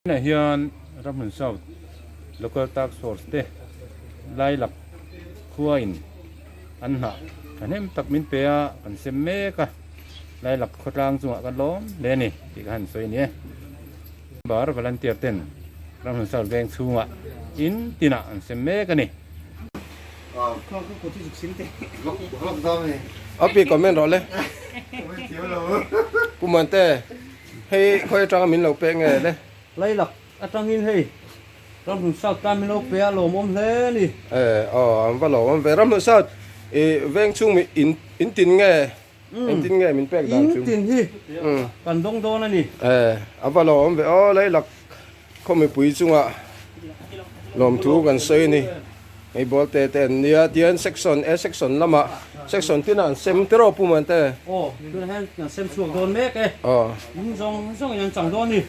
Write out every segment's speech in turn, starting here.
นี่เฮียนรับมันเศร้า local task force เด้ไล่หลักขั้วอินอันหนักอันนี้ตักมินเปียกันเซมเมกะไล่หลักขดรางจังหวะกันล้มเลนี่อีกหันสวยนี่บาร์วอลันเตียร์เต้นรับมันเศร้าแรงชูงะอินตินะอันเซมเมกันนี่เอาปีก่อนแม่นรอเลยกูมันแต่ให้ค่อยจ้างมินเราเป็นไงเลยlấy lọc ở trong in thì trong vùng sau tam lô bé lô mồm thế đi và lỗ về rắm nữa sao ven chung mình in tin nghe in tin nghe mình bẹt đàn in tin hi còn đông đô này đi và lỗ về lấy lọc không mình bùi chung à lòm thú gần xây nèไอ้บอลเตะเนี่ยเดียนเซ็กชันsection ละมาเซ็กชันที่นั่นเซมเตอร์ปุ่มมันเตะโอ้ดูให้อย่างเซมช่วงโดนเมกเอ้ยิ่งส่งอย่างจังโดนนี่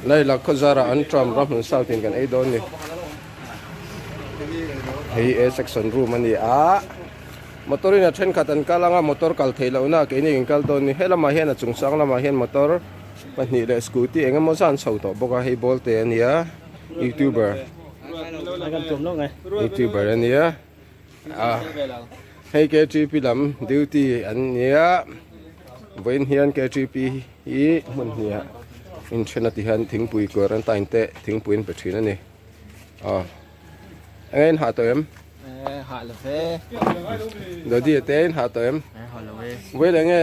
เลยหลักคนจะรันทรัมรับหนุนสาวตินกันไอ้โดนนี่ไอ้section รูมันนี่มอเตอร์นี่เช่นขัดอันกัลงามอเตอร์กัลเทลเอาหน้าเกี่ยนี่กัลโดนนี่เฮละมาเห็นจุงสังละมาเห็นมอเตอร์มันนี่เลยสกูตี้เองก็มั่นสาวต่อบอกว่าไอ้บอลเตะเนี่ยยูทูบเบอร์YouTuber อันนี้ให้ KGP ลำดิวตี้อันนี้เว้นเฮียน KGP อีมันเนี่ยอินเทอร์เน็ตที่หันถึงปุยกวนตายเตะถึงปุยนไปทีนั่นนี่เอ็นหาตัวเอ็มหาเลยเดี๋ยวดีเต้นหาตัวเอ็มเว้ยยังไง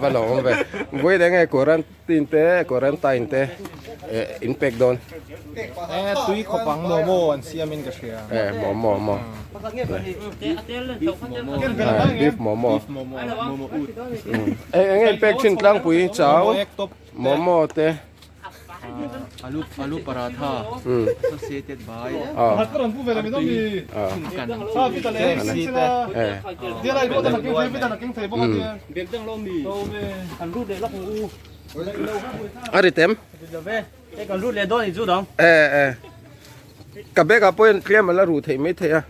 ว่าลองไปเว้ยยังไงกวนตีนเตะกวนตายเตะอินเปกโดนตุยขบังโมโมอันเสียมินกระเชียหมอบีฟหมอไงเป็กชิ้นตั้งปุ๋ยเจ้าหมอเตะอาลูปราธาเสียเจ็ดใบฮัตตรันผู้เวลาไม่ต้องมีกันพี่ตาเล่สิตาเดี๋ยวอะไรก็จะนักกิ้งไทยพี่ตานักกิ้งไทยบอกว่าเบียงตั้งลมดีอันรูดเลยล็อกงูอะไรเต็มไอ้กันรูดเลยโดนอีกจุดดองกับเบกับเพื่อนเคลียร์มันแล้วรู้เทไม่เทอะ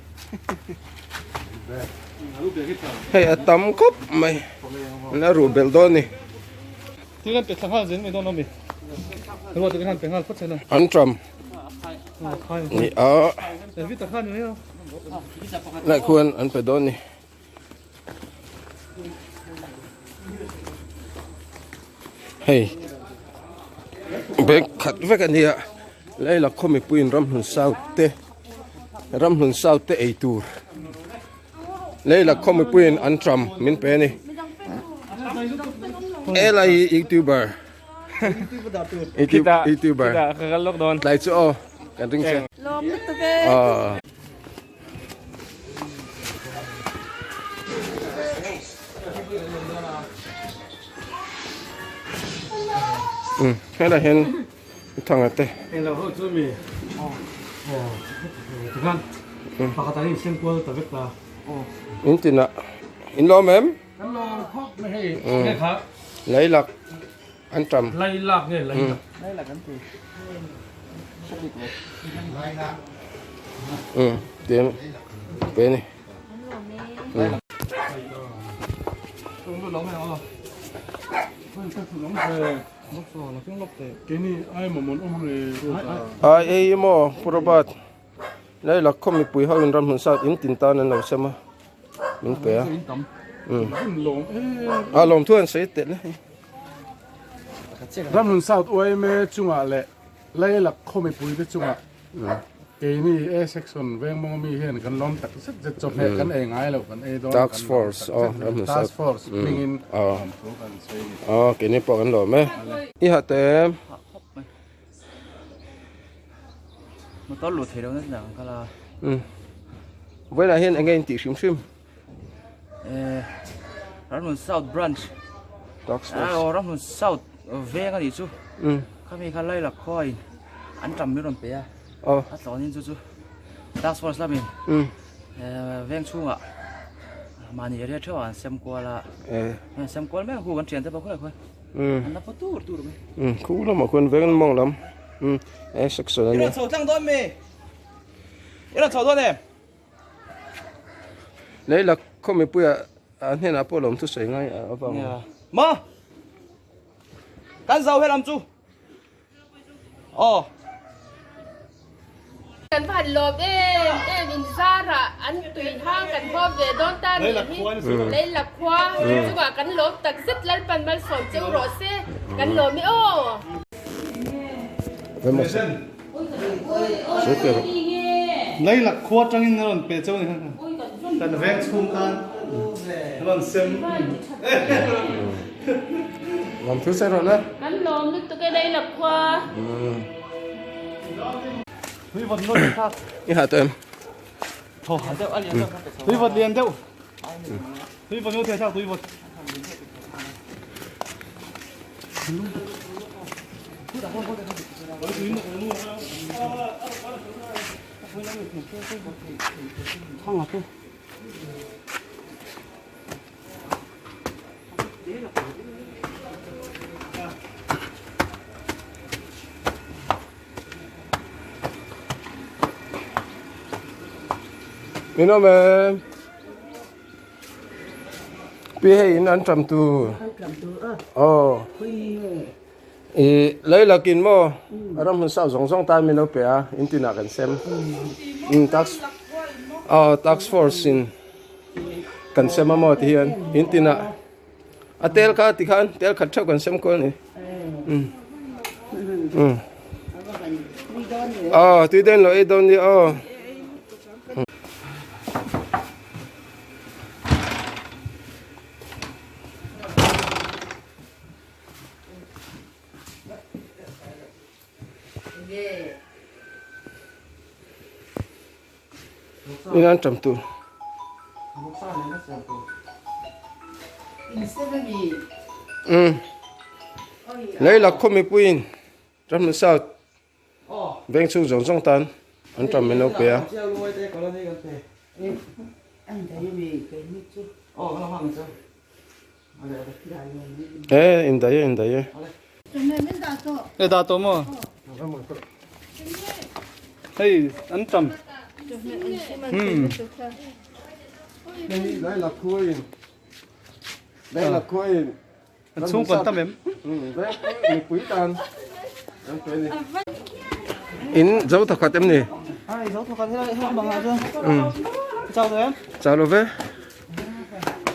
ให้ตั้มครบไหมแล้วรู้เบลโดนนี่ที่นั่นเป็นสังหารสินไม่ต้องน้องมีแต่ว่าตัวนั้นเป็นงานพัฒนาอันทรัมนี่แต่วิตาข้านี่นายควรอันไปโดนนี่เฮ้ยเบกขัดไว้กันเนี่ยเลยเราเขาไม่พูดรำหนุนสาวเตะไอตูร์เลยเราเขาไม่พูดอันทรัมมินเป็นนี่อะไรยูทูบเบอร์kita akan lockdown ไลฟ์โอกันถึงเช่นลมนึกตัวเองให้เราเห็นทางอะไรเห็นเราเขาจะมีทุกท่านปกติเส้นกล้วยตะเวกตาอินตินะอินโลแมมนั่นเราครอบไม่ให้เนี่ยครับไหลหลักอันทรัมไหลหลักเนี่ยไหลหลักกันคือเดี๋ยวเป็นนี่รู้ร้องไหมอ๋อมันจะถูกร้องลูกโซ่เราต้องลบเตะแกนี่ไอ้หมอนอุ้มเลยไอ้โม่ปรบัติไหลหลักเขามีปุ๋ยเขาอินรำหุ่นสัตว์อินตินตานั่นเราใช่ไหมมันเปย์ลมทุ่นเสียเต็ดเลยรำหนุนสาวอวยเมจุงอะไรไล่หลักเขาไม่ปุยได้จุงอ่ะเกนี่เซ็กชันเวงมองมีเห็นกันล้อมตัดจะจบเหตุกันเองไงแล้วกันโดน task force รำหนุนสาว task force มิงเกนี่ปอกันหรอไหมอีหัดเต็มมันต้นหลุดเหวนั่นอย่างก็ละเวลาเห็นอะไรติชิมร้านมัน South Branch task force ร้านมัน South เวกันอีกจู่ข้ามีข้าไล่หลักคอยอันจำไม่รอนเปียอันสอนนี่จู่ task force ละมินเวงชุ่งอ่ะมานี่เรียกเท่าอันเซมกัวละเซมกัวแม่กูกันเฉียนแต่พอคนอันนั้นพอตู้ไหมคู่แล้วมาคนเวงมองลำสักส่วนนี้เราโฉจังต้นมีเราโฉต้นเนี่ยเลยหลักเขาไม่ปุ้ยอันนี้นะพวกเราทุกสิ่งไงฟังมา กันเสาให้ลำจูอ๋อ กันผ่านลบอินซาระอันตุยห้างกันพ่อเวดอนตานี่เลยหลักควาจังหวะกันลบตักซิดแล้วปันมันสอนจังรอเซกันลบไม่โอ้ Vamos. Super. lấy là khoa trong những nó bể châu này tận vẹn chung can nó xem Làm thứ xe rồi đấy. กันลบนึกตัวแกได้หลักควา huy vật nó khác Như hả tụi em? thổ hả đâu ăn liền đâu huy vật liền đâu huy vật nó thế sao huy vật không à tôi You know mà bây giờ anh trầm tu lấy là kinh mò ở mình sao giống giống tai mình đâu bẻ internetกันxem tax tax force inกันxem mà thì hiện internet tel ka thì khan tel khát chauกันxem con này tuy đến rồi don đi Ini anh trầm tu. Lấy là không bị pin. Trầm mình sao? Veng xuống giống giống tan. Anh trầm mình đâu bẻ. anh thấy gì cái nít chứ nó hoàng chứ In đấy. để đào tôm mà hey anh trầm Lấy là khui. Lấy là khui. anh xuống còn tâm em Đấy, mình quý tan. In dấu thật em nè. ai giấu thuộc thế này bằng lại chưa chào tụi em Chào lâu về.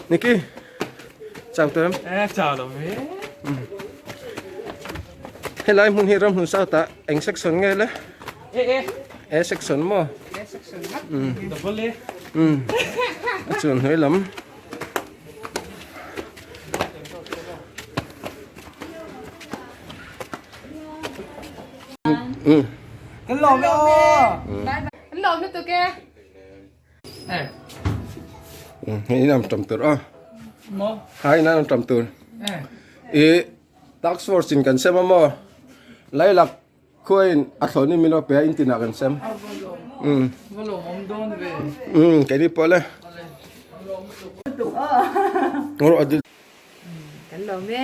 Niki. Chào tụi em. chào đồng ý Hay là em muốn hiram hôm sao ta anh section nghe đấy. ê Section mà. double đi Chuẩn hơi lắm. cái lò mẹกันลบนึกตัวแก Ini nam trầm tur à. Hai nam trầm tur. Tax force in kan xem mà. Lấy lạc coin thoni mình nó bé internet kan xem. Cái đi bỏ lên. Ngồi ở đây. กันลบแม่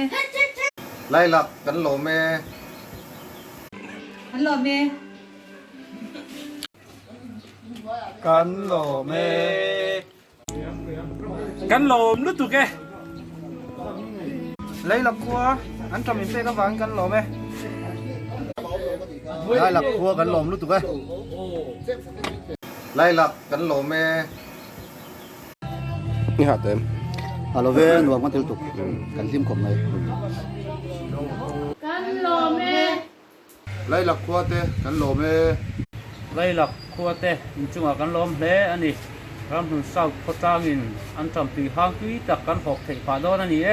Lai lập cắn lỗ mê กันลบแม่ cắn lỗ mê cắn lỗ nút tụi kê lấy là cua anh cho mình phê các bạn cắn lỗ mẹ Lai lập cua cắn lỗ lúc tụi cái Lai lập cắn lỗ mê Như hả tụi em? Alo về nuông con tiêu tục cắn tim khổng này กันลบแม่ Lai lập cua tê cắn lỗ mê ไล่หลักครัวเต้จุงอากันล้มเละอันนี้รำถึงเศร้าพอจ้างอินอันทำตีห้างที่ตักกันหกเถกผ่านโดนอันนี้